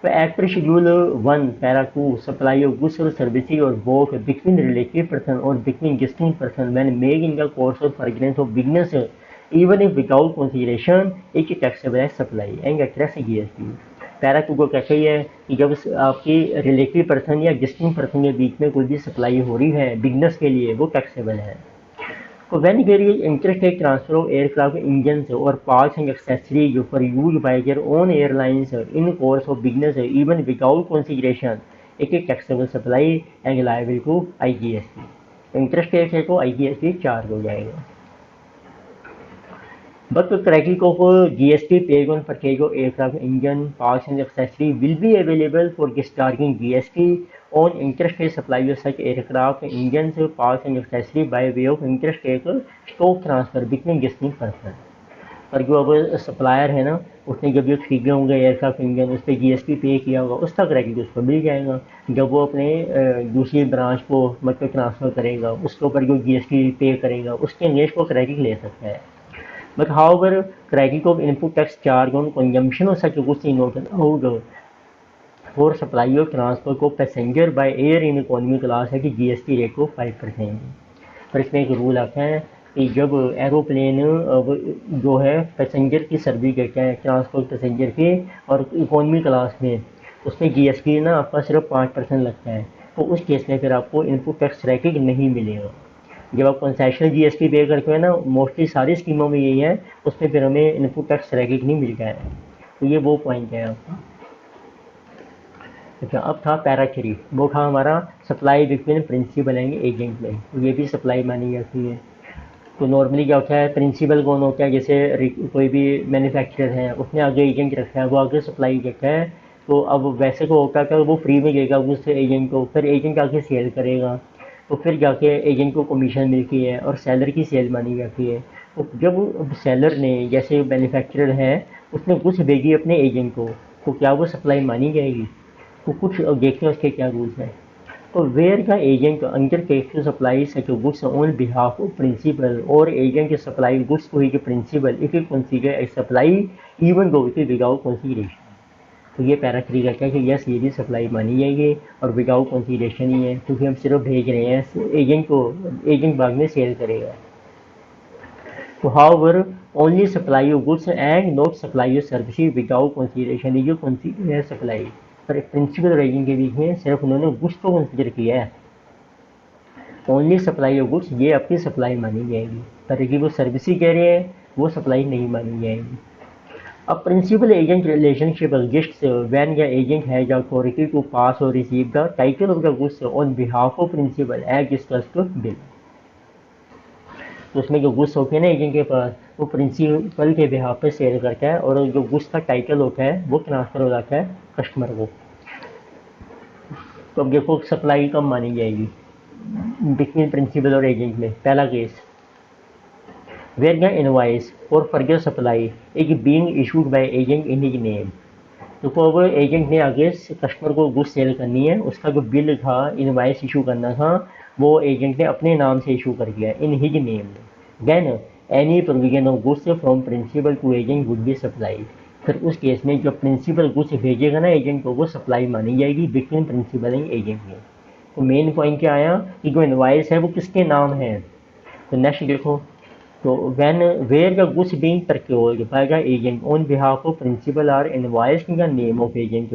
तो as per schedule 1 para 2 supply of goods or services or both between related person or between distinct person when made in the course of furtherance of business even if without consideration is taxable as supply and attracts GST। Para two को कहते ही है कि जब आपकी relative person या distinct person के बीच में कोई भी सप्लाई हो रही है बिजनेस के लिए, वो टैक्सेबल है। So when there is interstate transfer of aircraft engines or parts and accessories for use by their own airlines in course of business even without consideration, it is taxable supply and liable to IGST। Interstate है तो IGST charge हो जाएगा। But the credit of GST paid on purchase of aircraft engine, parts and accessories will be available for discharging GST on interstate supply of such aircraft engines, parts and accessories by way of interstate stock transfer between distinct persons। पर जो अब supplier है ना, उसने जब ये खरीदे होंगे एयरक्राफ्ट इंजन, उस पर जीएसटी पे किया होगा, उसका क्रेडिट उसको मिल जाएगा। जब वो अपने दूसरी ब्रांच को मतलब ट्रांसफ़र करेगा, उसके ऊपर जो जीएसटी पे करेगा, उसके अगेंस्ट को क्रेडिट ले सकता है। But however, credit of input tax charge on consumption of such goods is not allowed for supply of transfer को passenger by air in economy class है कि जीएसटी रेट को 5%। पर इसमें एक रूल आता है कि जब एरोप्लेन जो है पैसेंजर की सर्विस करता है, ट्रांसपोर्ट पैसेंजर की, और इकोनॉमी क्लास में, उसमें जीएसटी ना आपका सिर्फ 5% लगता है। तो उस केस में फिर आपको इनपुट टैक्स क्रेडिट नहीं मिलेगा। जब आप कंसेशनल जीएसटी पे करते हैं ना, मोस्टली सारी स्कीमों में यही है, उसमें फिर हमें इनपुट टैक्स क्रेडिट नहीं मिलता है। तो ये वो पॉइंट है आपका। अच्छा, अब था पैरा 3, वो था हमारा supply between principal and agent में। तो ये भी सप्लाई मानी जाती है। तो नॉर्मली क्या होता है, प्रिंसिपल कौन होता है, जैसे कोई भी मैन्युफैक्चरर है, उसने आगे एजेंट रखा है, वो आगे सप्लाई करता है। तो अब वैसे को होता है वो फ्री में देगा उससे एजेंट को, फिर एजेंट आके सेल करेगा, तो फिर जाके एजेंट को कमीशन मिलती है और सेलर की सेल मानी जाती है। तो जब सेलर ने, जैसे मैन्युफैक्चरर है, उसने कुछ भेजी अपने एजेंट को, तो क्या वो सप्लाई मानी जाएगी? तो कुछ देखते हैं उसके क्या रूल्स हैं। तो वेयर का agent undertakes to supply such goods on behalf of principal और agent supply goods to his principal if you consider a supply even though it is without consideration. तो ये पैरा 3 कहता है कि यस, ये भी सप्लाई मानी जाएगी और विदाउट कंसीडरेशन ही है, क्योंकि हम सिर्फ भेज रहे हैं एजेंट को, एजेंट बाद में सेल करेगा। तो however only supply of goods and not supply of services without consideration is consider supply. पर प्रिंसिपल और एजेंट के बीच में सिर्फ उन्होंने गुड्स को कंसीडर किया है, ओनली सप्लाई ऑफ गुड्स, ये आपकी सप्लाई मानी जाएगी। पर कि वो सर्विसेज कह रहे हैं, वो सप्लाई नहीं मानी जाएगी। A principal agent relationship exists when the agent has authority to pass or receive the title of the goods on behalf of principal as discussed bill। तो उसमें जो गुड्स होते हैं ना एजेंट के पास, वो प्रिंसिपल के बिहाफ पे सेल करता है और जो गुड्स का टाइटल होता है वो ट्रांसफ़र हो जाता है कस्टमर को। तो अब देखो सप्लाई कब मानी जाएगी बिटवीन प्रिंसिपल और एजेंट में। पहला case, where the invoice for further supply is being issued by agent in his name। तो अब एजेंट ने आगे कस्टमर को गुड्स सेल करनी है, उसका जो बिल था, इनवाइस इशू करना था, वो एजेंट ने अपने नाम से इशू कर दिया, in his name. Then any provision of goods from principal to agent would be supply. फिर उस केस में जो प्रिंसिपल गुड्स भेजेगा ना एजेंट को, वो सप्लाई मानी जाएगी बिटवीन प्रिंसिपल एंड एजेंट में। तो मेन पॉइंट क्या आया कि जो इनवाइस है वो किसके नाम है। तो नेक्स्ट देखो, तो when where the goods being procured by the agent on behalf of principal are invoiced in the name of agent।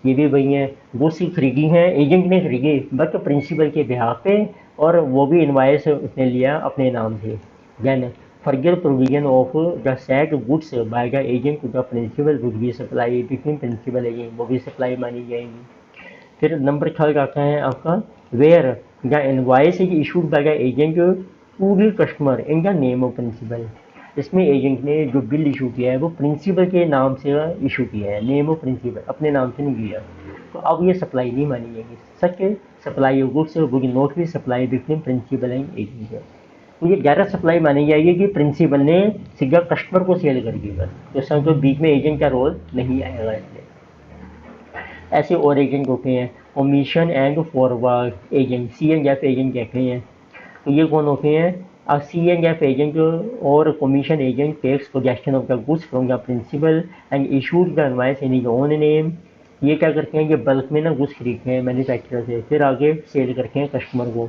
ये भी वही है, गुड्स खरीदी हैं, एजेंट ने खरीदी बट प्रिंसिपल के बिहाफ पे और वो भी इनवाइस उसने लिया अपने नाम से। Then further provision of the set goods by the agent to the principal would be supply between principal agent, वो भी सप्लाई मानी जाएगी। फिर नंबर थर्ड आता है आपका where the invoice is issued by the agent to the customer in the name of principal. इसमें agent ने जो बिल इशू किया है वो प्रिंसिपल के नाम से इशू किया है, नेम ऑफ प्रिंसिपल, अपने नाम से नहीं किया, तो अब ये सप्लाई नहीं मानी जाएगी। Such supply of goods would not be supply between principal and agent. तो ये डायरेक्ट सप्लाई मानी जाएगी कि प्रिंसिपल ने सीधा कस्टमर को सेल कर दी बस, तो इसमें तो बीच में एजेंट का रोल नहीं आएगा इसमें। ऐसे और एजेंट होते हैं commission and forward agent, C and F agent कहते हैं। तो ये कौन होते हैं? अब सी एंड एफ एजेंट और commission agent takes possession of the goods from the principal and issued the invoice in his own name. ये क्या करते हैं? ये बल्क में ना गुड्स खरीदते हैं मैन्युफैक्चरर से, फिर आगे सेल करते हैं कस्टमर को,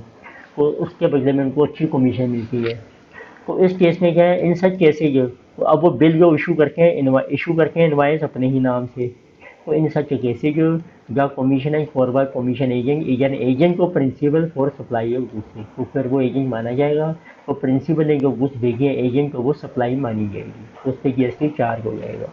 तो उसके बदले में उनको अच्छी कमीशन मिलती है। तो इस केस में क्या है, इन सच केसेज अब वो बिल जो इशू करते हैं इनवाइस अपने ही नाम से, तो in such cases the commission and forward commission agent is an agent को principal for supply of goods, तो फिर वो एजेंट माना जाएगा। तो प्रिंसिपल ने जो गुड्स भेजी है एजेंट को वो सप्लाई मानी जाएगी, तो उस पर जीएसटी चार्ज हो जाएगा।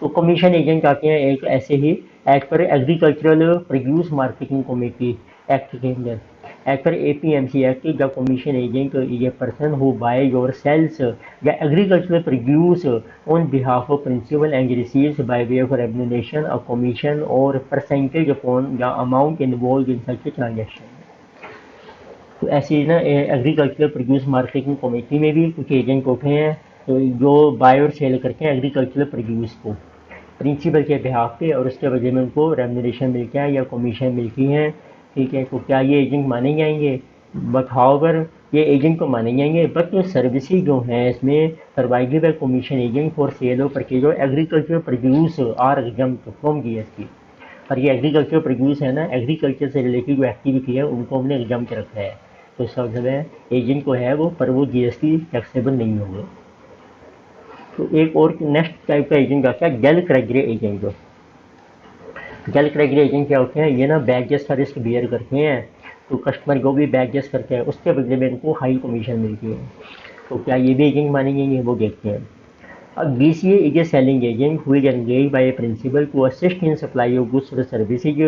तो कमीशन एजेंट आते हैं एक ऐसे ही एक्ट पर agricultural produce marketing committee act के अंदर। As per APMC Act, the commission agent is a person who buys or sells the agricultural produce on behalf of principal and receives by way of remuneration a commission or percentage upon the amount involved in such a transaction. तो ऐसे ना agricultural produce marketing committee में भी कुछ agent होते हैं तो जो बाय और सेल करते हैं एग्रीकल्चरल प्रोड्यूस को प्रिंसिपल के बिहाफ पे, और उसके वजह में उनको रेमुनेशन मिलता है या कमीशन मिलती है। ठीक है, तो क्या ये एजेंट माने जाएंगे? बट हाउएवर ये एजेंट को माने जाएंगे, बट सर्विसेज जो हैं इसमें provided by commission agent for sale और purchase of agriculture produce are exempt from GST. और ये एग्रीकल्चर प्रोड्यूस है ना, एग्रीकल्चर से रिलेटेड जो एक्टिविटी है उनको हमने एग्जाम्प्ट रखा है, तो इसका मतलब है एजेंट को है वो, पर वो जीएसटी टैक्सेबल नहीं होगा। तो एक और नेक्स्ट टाइप का एजेंट आता है गैल क्रैगरे एजेंट। गैल क्रैगरे एजेंट क्या होते हैं? ये ना बैगेस का रिस्क बियर करते हैं, तो कस्टमर को भी बैगेस करते हैं, उसके बदले में इनको हाई कमीशन मिलती है। तो क्या ये भी एजेंट माने जाएंगे? वो देखते हैं। अब BCA is a selling agent who is engaged by a principal to assist in supply of goods और services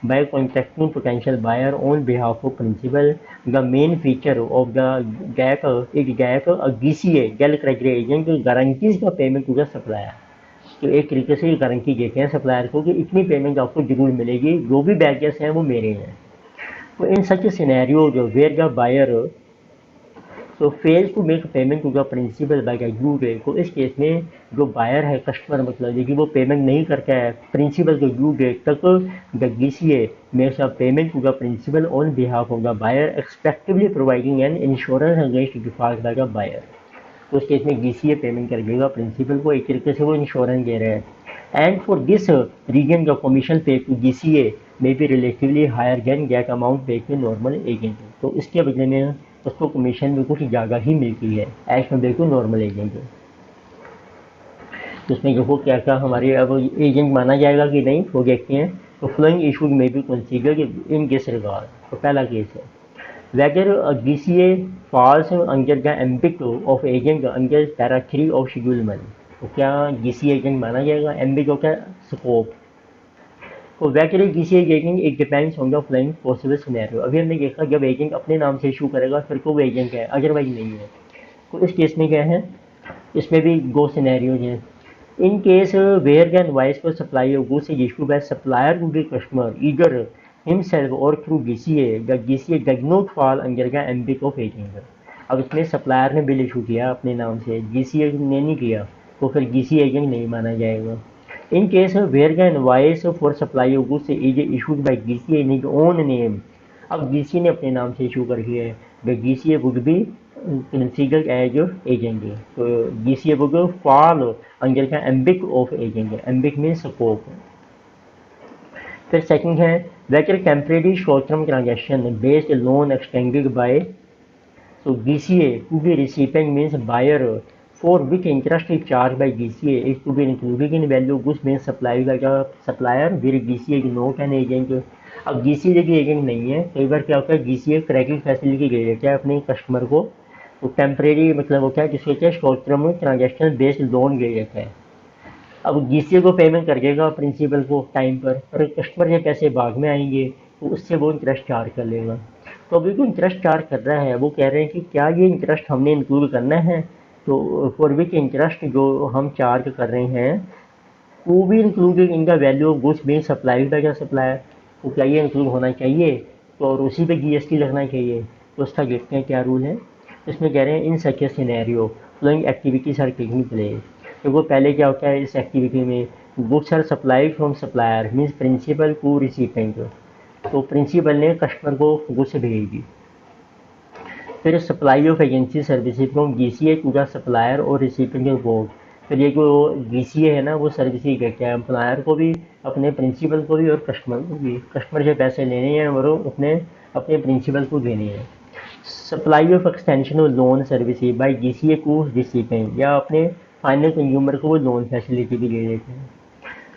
by contacting potential buyer on behalf of principal. The main feature of the gap is gap BCA del credere agent guarantees the payment to the supplier. तो एक तरीके से ये guarantee देते हैं supplier को कि इतनी पेमेंट आपको जरूर मिलेगी, जो भी बैगेस हैं वो मेरे हैं। तो इन सच सिनेरियो जो वेयर द बायर तो fail to make payment to the principal by the due date, तो इस केस में जो बायर है कस्टमर मतलब कि वो पेमेंट नहीं करता है प्रिंसिपल के ड्यू डेट तक, the BCA makes a payment to the principal on behalf of the buyer effectively providing an insurance against default by the buyer. तो उस केस में BCA पेमेंट कर देगा प्रिंसिपल को, एक तरीके से वो इंश्योरेंस दे रहे हैं। And for this reason the commission pay to BCA may be relatively higher than that amount pay to normal agent. तो इसके बदले में उसको कमीशन में कुछ ज़्यादा ही मिलती है as compare to normal agent. तो उसमें देखो क्या क्या हमारे अब एजेंट माना जाएगा कि नहीं, वो देखते हैं। तो फ्लोइंग इशूड में भी कंसीडर्ड इन दिस रिगार्ड। तो पहला केस है whether a BCA falls under the ambit of agent under para 3 of schedule 1। तो क्या BCA एजेंट माना जाएगा? ambit of क्या स्कोप। तो whether BCA agent it depends on the following possible scenario. अभी हमने देखा जब एजेंट अपने नाम से इशू करेगा फिर को वो एजेंट है, अदरवाइज नहीं है। तो इस केस में क्या है, इसमें भी दो सिनेरियोज हैं। In case where the invoice for supply of goods is issued by supplier to the customer either himself or through BCA, the BCA does not fall under the ambit of agent। अब इसमें supplier ने bill issue किया अपने नाम से, BCA ने नहीं किया, तो फिर BCA एजेंट नहीं माना जाएगा। In case where the invoice for supply of goods is issued by BCA in his own name. अब BCA ने अपने नाम से इशू कर दिया है, the BCA would be considered as agent. तो BCA would fall under the ambit of agent. ambit means scope. फिर सेकंड है whether temporary short term transaction based loan extended by so BCA to the recipient means buyer for which interest is charged by GCA is to be included in value of goods being supplied by the supplier where GCA is not an agent। अब GCA देखिए agent नहीं है, कई बार क्या होता है GCA cracking facility दे देता है अपने कस्टमर को, तो टेम्परेरी मतलब होता है जिसको क्या short term transaction based loan दे देता है। अब GCA को पेमेंट कर देगा प्रिंसिपल को टाइम पर कस्टमर के पैसे बाद में आएंगे तो उससे वो इंटरेस्ट चार्ज कर लेगा। तो अभी जो इंटरेस्ट चार्ज कर रहा है वो कह रहे हैं कि क्या ये इंटरेस्ट हमने इंक्लूड करना है, तो फॉर विच इंटरेस्ट जो हम चार्ज कर रहे हैं to be included in the value of goods being supplied by the supplier, तो क्या ये इंक्लूड होना चाहिए, तो और उसी पे GST लगना चाहिए। तो उसका देखते हैं क्या रूल है। इसमें कह रहे हैं in such a scenario following activities are taking place. देखो पहले क्या होता है इस एक्टिविटी में, goods are supplied from supplier means principal to recipient, तो प्रिंसिपल ने कस्टमर को गुड्स भेज दी। फिर supply of agency services from GCA to the supplier और रिसिपेंट के बोर्ड। फिर ये जो GCA है ना वो सर्विसेज देते हैं एम्प्लॉयर को भी, अपने प्रिंसिपल को भी और कस्टमर को भी। कस्टमर से पैसे लेने हैं और अपने अपने प्रिंसिपल को देने हैं। Supply of extension of loan services by GCA to recipient, या अपने फाइनल कंज्यूमर को वो लोन फैसिलिटी भी दे देते हैं।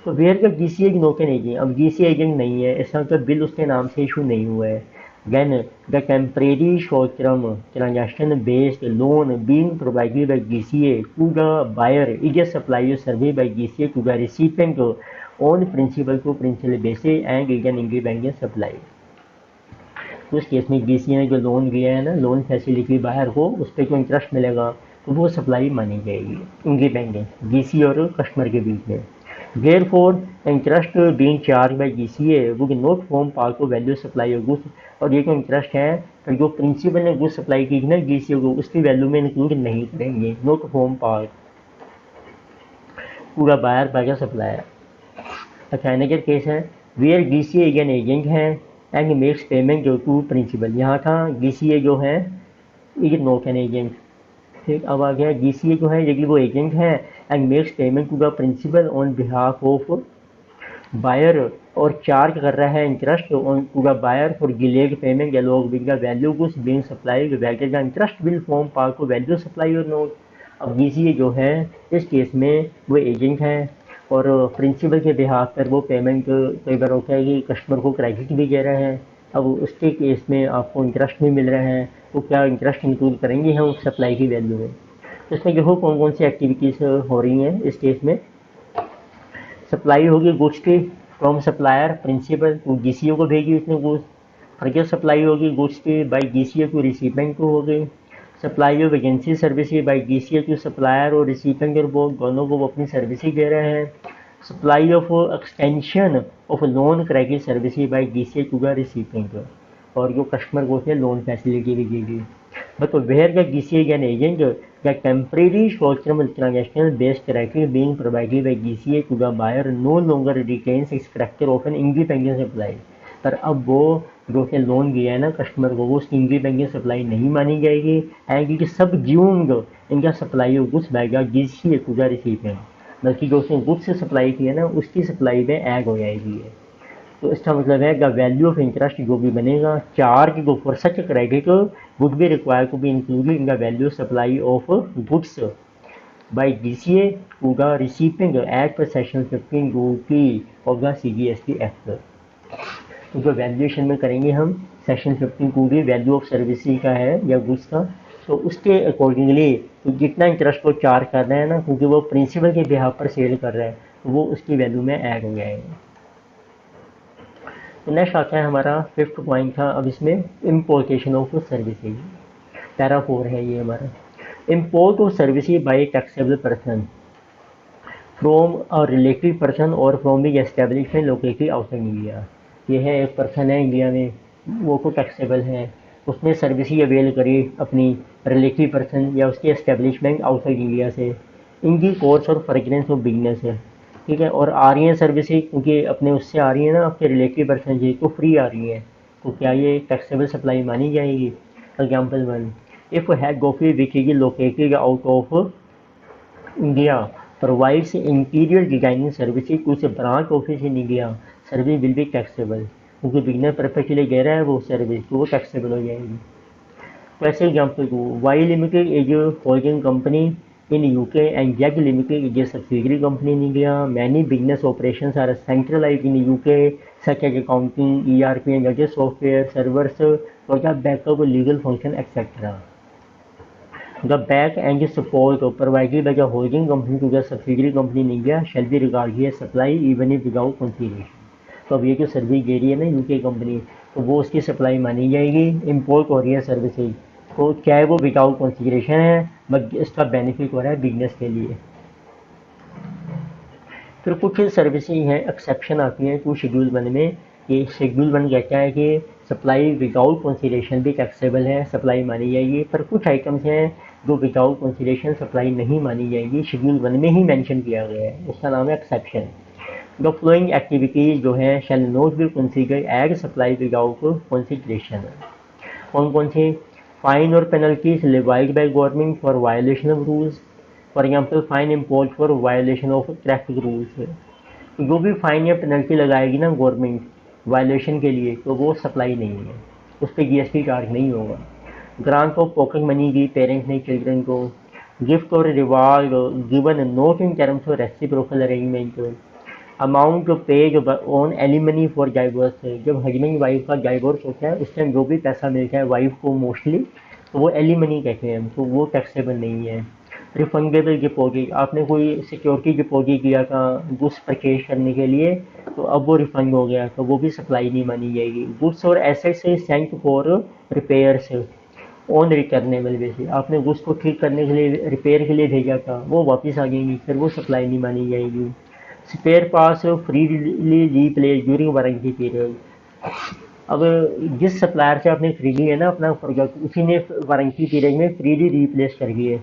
तो वेयर का GCA नोट नहीं है, अब GCA एजेंट नहीं है, इसका मतलब बिल उसके नाम से इशू नहीं हुआ है। Then the temporary short-term transaction-based loan being provided by GCA to the buyer is a supply of service by GCA to the recipient on principal-to-principal basis and is an independent supply। तो इस case में GCA ने जो loan दिया है ना, loan facility बाहर को, उस पर जो इंटरेस्ट मिलेगा तो वो सप्लाई मानी जाएगी इंडिपेंडेंट GCA और कस्टमर के बीच में। Therefore, interest being charged by GCA would not form part of value supply of goods, और ये जो इंटरेस्ट है तो जो प्रिंसिपल ने गुड्स सप्लाई की ना GCA को उसकी वैल्यू में इंक्लूड नहीं करेंगे, नॉट फॉर्म पार्ट पूरा बायर बाय द सप्लायर। अच्छा नेक्स्ट केस है वेयर GCA एन एजेंट है एंड मेक्स पेमेंट जो टू प्रिंसिपल। यहाँ था GCA जो है इज नॉट एन एजेंट, ठीक। अब आ गया GCA जो है लेकिन वो एजेंट है and makes payment to the principal on behalf of buyer, और चार्ज कर रहा है interest on to the buyer for delayed payment along with the value goods being supplied whether the interest will form part of value supply और not. अब GCA जो है इस case में वो एजेंट है और प्रिंसिपल के बिहाफ पर वो पेमेंट कई बार होता है कि कस्टमर को क्रेडिट भी दे रहे हैं, अब उसके केस में आपको इंटरेस्ट भी मिल रहा है, तो क्या इंटरेस्ट इंक्लूड करेंगे हम सप्लाई की वैल्यू में। तो इसमें देखो कौन कौन सी एक्टिविटीज़ हो रही हैं इस केस में। सप्लाई होगी गुड्स की from supplier principal to GCA को भेजी उसने गुड्स। फर्दर सप्लाई होगी गुड्स की बाय GCA टू रिसिपेंट को हो गई। Supply of agency services by GCA to supplier और रिसिपेंट और वो दोनों को वो अपनी सर्विसेज दे रहे हैं। Supply of extension of loan credit services by GCA to the recipient, और जो कस्टमर को है लोन फैसिलिटी भी देगी। बट वेयर का GCA an agent the temporary short term transaction based credit being provided by GCA to the buyer no longer retains its character of an independent supply. पर अब वो जो उसने लोन दिया है ना कस्टमर को वो उसकी इंडिपेंडेंट सप्लाई नहीं मानी जाएगी एंड सब ज्यूम्ड इनका supply of goods by GCA to the recipient, बल्कि जो उसने गुड्स से सप्लाई की है ना उसकी सप्लाई में ऐड हो जाएगी। तो इसका मतलब है द वैल्यू ऑफ इंटरेस्ट जो भी बनेगा चार्ज जो for such credit would be require to be included in the value supply of goods by GCA to the recipient as per section 15 of the CGST act. तो जो valuation में करेंगे हम section 15 को भी वैल्यू ऑफ सर्विसेज का है या गुड्स का, तो उसके अकॉर्डिंगली तो जितना इंटरेस्ट को चार्ज कर रहे हैं ना क्योंकि वो प्रिंसिपल के बिहाफ पर सेल कर रहा है तो वो उसकी वैल्यू में ऐड हो जाएगा। तो नेक्स्ट आता है हमारा 5th पॉइंट था, अब इसमें इम्पोर्टेशन ऑफ सर्विसेज, पैरा 4 है ये हमारा। Import of services by taxable person from a related person और from the establishment located outside India. ये है एक पर्सन है इंडिया में वो को टैक्सेबल है, उसने सर्विसेज अवेल करी अपनी रिलेटिव पर्सन या उसकी एस्टेब्लिशमेंट आउटसाइड इंडिया से, इनकी कोर्स और फ्रेगरेंस ऑफ बिजनेस है, ठीक है, और आ रही हैं सर्विसेज क्योंकि अपने उससे आ रही है ना आपके रिलेटिव पर्सन से तो फ्री आ रही है, तो क्या ये टैक्सेबल सप्लाई मानी जाएगी। Example 1, if head office which is located out of India provides interior designing services to a branch office in India, service will be taxable, क्योंकि बिगनर पर्पज के लिए कह रहा है वो सर्विस तो वो टैक्सेबल हो जाएगी। तो ऐसे एग्जाम्पल को Y limited is holding company in UK and JAG Limited is a subsidiary company in India. Many business operations are centralized in UK, such as accounting, ERP and other software, servers for the backup, legal function, etc. The back end support provided by the holding company to the subsidiary company in India shall be regarded as supply even if without consideration. तो अब ये जो service दे रही है ना UK company, तो वो उसकी सप्लाई मानी जाएगी। इम्पोर्ट हो रही है सर्विसेज, तो चाहे वो विदाउट कॉन्फ़िगरेशन है, बट इसका बेनिफिट हो रहा है बिजनेस के लिए। फिर कुछ सर्विसेज हैं, एक्सेप्शन आती हैं टू शेड्यूल 1 में। ये शेड्यूल 1 कहता है कि सप्लाई विदाउट कॉन्सिडरेशन भी टैक्सेबल है, सप्लाई मानी जाएगी। पर कुछ आइटम्स हैं जो विदाउट कॉन्सिडरेशन सप्लाई नहीं मानी जाएगी, शेड्यूल 1 में ही मेंशन किया गया है, उसका नाम है एक्सेप्शन। द फ्लोइंग एक्टिविटीज़ जो है shall not be considered as supply without consideration. कौन कौन से? फाइन और penalties levied by government for violation of rules, for example fine impose for violation of traffic rules. जो भी फाइन या penalty लगाएगी ना गवर्नमेंट वायलेशन के लिए, तो वो सप्लाई नहीं है, उस पर GST चार्ज नहीं होगा। Grant of pocket money the parents ने चिल्ड्रन को। गिफ्ट और reward given not in terms of reciprocal arrangement. Amount paid on alimony for divorce, जब हस्बैंड वाइफ का डाइवोर्स होता है उस टाइम जो भी पैसा मिलता है वाइफ को मोस्टली, तो वो एलिमनी कहते हैं, तो वो टैक्सेबल नहीं है। रिफंडेबल डिपॉजिट, आपने कोई सिक्योरिटी डिपॉजिट किया था गुड्स परचेज करने के लिए, तो अब वो रिफंड हो गया, तो वो भी सप्लाई नहीं मानी जाएगी। गुड्स और assets sent for repairs on returnable basis, आपने गुड्स को ठीक करने के लिए रिपेयर के लिए भेजा था, वो वापस आ जाएंगी, फिर वो सप्लाई नहीं मानी जाएगी। Spare parts freely replace during warranty period, अब जिस सप्लायर से आपने खरीदी है ना अपना प्रोडक्ट, उसी ने वारंटी पीरियड में फ्रीली रीप्लेस कर दिए,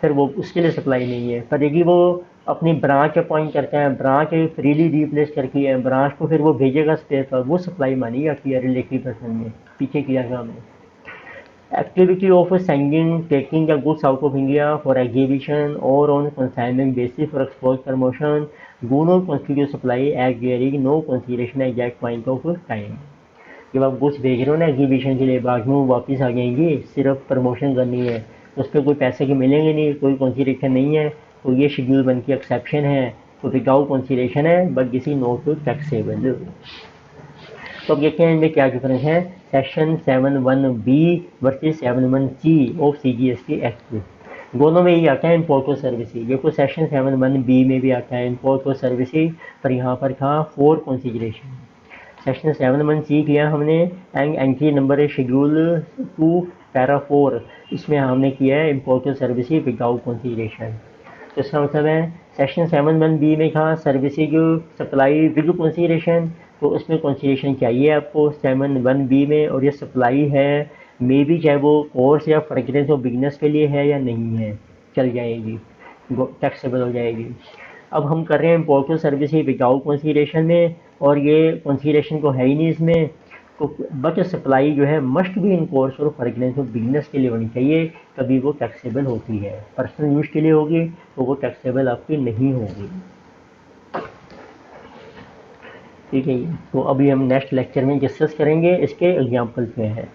फिर वो उसके लिए सप्लाई नहीं है। पर यदि वो अपनी ब्रांच अपॉइंट करता है, ब्रांच फ्रीली रिप्लेस करके है, ब्रांच को फिर वो भेजेगा स्पेयर पर, वो सप्लाई मानी जाती है रिलेटिव पर्सन में, पीछे किया था हमने। Activity of sending taking the goods out of India for exhibition और on consignment basis for export promotion do not constitute supply as there is no consideration exact point of time. जब आप goods भेज रहे हो ना exhibition के लिए, बाद में वो वापस आ जाएंगी, सिर्फ प्रमोशन करनी है, उस पर कोई पैसे के मिलेंगे नहीं, कोई कंसीडरेशन नहीं है, तो ये शेड्यूल 1 की एक्सेप्शन है, तो विदाउट कंसीडरेशन है but this is not taxable. तो अब देखते हैं इनमें क्या डिफरेंस है। Section 71B versus 71C of CGST act, दोनों में ही आता है इम्पोर्ट और सर्विसेज। देखो सेक्शन 71B में भी आता है इम्पोर्ट और सर्विसेज, पर यहाँ पर था फॉर कंसीडरेशन। सेक्शन 71C किया हमने, and entry number schedule 2 para 4, इसमें हमने किया है इम्पोर्ट और सर्विसेज विदाउट कंसीडरेशन। तो इसका मतलब है सेक्शन 71B में था सर्विसेज सप्लाई विद कंसीडरेशन, तो उसमें कंसीडरेशन चाहिए आपको 71B में, और ये सप्लाई है मे भी चाहे वो कोर्स या फ्रेग्रेंस और बिजनेस के लिए है या नहीं है, चल जाएगी, टैक्सेबल हो जाएगी। अब हम कर रहे हैं इम्पोर्ट और सर्विसेज विदाउट कंसीडरेशन में, और ये कंसीडरेशन तो है ही नहीं इसमें, तो बट सप्लाई जो है मस्ट भी इन कोर्स और फ्रेग्रेंस और बिजनेस के लिए होनी चाहिए, तभी वो टैक्सेबल होती है। पर्सनल यूज़ के लिए होगी तो वो टैक्सेबल आपकी नहीं होगी। ठीक है, तो अभी हम नेक्स्ट लेक्चर में डिस्कस करेंगे इसके एग्जाम्पल्स में है।